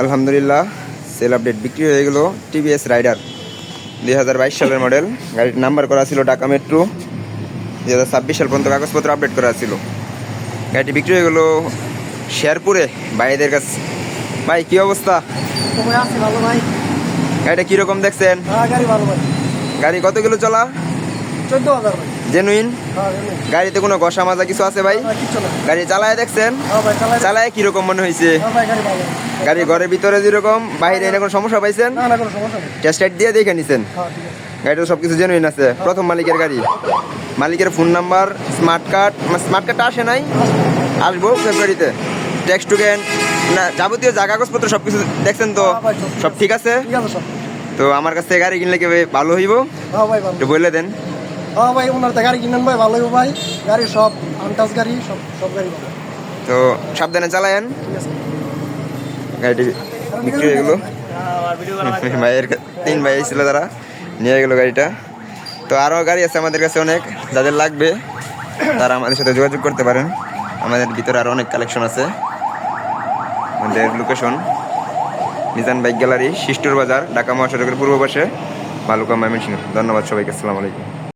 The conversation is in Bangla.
আলহামদুলিল্লাহ সেল আপডেট বিক্রি হয়ে গেল টিভিএস রাইডার 2022 সালের মডেল। গাড়ির নাম্বার করা ছিল ঢাকা মেট্রো। 2026 সাল পর্যন্ত কাগজপত্র আপডেট করা ছিল। গাড়িটি বিক্রি হয়ে গেল শেরপুরে ভাইদের কাছে। ভাই কি অবস্থা? ভালো ভাই। গাড়িটা কিরকম দেখছেন? গাড়ি ভালো ভাই। গাড়ি কত কিলো চলা? 14,000 ভাই। জেনুইন? গাড়িতে কোনো ঘষা মাজা কিছু আছে ভাই? কিচ্ছু না। গাড়ি চালায় দেখছেন? ভাই চালায় কিরকম মনে হয়েছে? ভাই গাড়ি ভালো। গাড়ি ঘরের ভিতরে যেরকম, বাইরে এনে কোনো সমস্যা পাইছেন? না কোনো সমস্যা নেই। টেস্ট রাইড দিয়ে দেখে নিছেন? হ্যাঁ ঠিক আছে। গাড়িটা সব কিছু জেনুইন আছে। প্রথম মালিকের গাড়ি। মালিকের ফোন নাম্বার, স্মার্ট কার্ডটা আসে নাই, আসবো ফেব্রুয়ারিতে। ট্যাক্স টুকেন না, যাবতীয় যা কাগজপত্র সব কিছু দেখছেন তো? সব ঠিক আছে? ঠিক আছে সব। তো আমার কাছ থেকে গাড়ি কিনলে কি ভালো হইব? হ্যাঁ ভাই ভালো। একটু বলে দেন। হ্যাঁ ভাই ওনার গাড়ি কিনেন ভাই, ভালো হইব ভাই। গাড়ি সব আনটাস গাড়ি, সব গাড়ি ভালো। তো সাবধানে চালায়েন। ঠিক আছে। গাড়িটি বিক্রি হয়ে গেলো। ভাইয়ের 3 ভাই ছিল, তারা নিয়ে গেলো গাড়িটা। তো আরও গাড়ি আছে আমাদের কাছে অনেক, যাদের লাগবে তারা আমাদের সাথে যোগাযোগ করতে পারেন। আমাদের ভিতরে আরও অনেক কালেকশন আছে। আমাদের লোকেশন মিজান বাইক গ্যালারি, শিষ্টুর বাজার, ঢাকা মহাসড়কের পূর্ব পাশে, ভালুকা ময়মনসিংহ। ধন্যবাদ সবাইকে, আসসালামু আলাইকুম।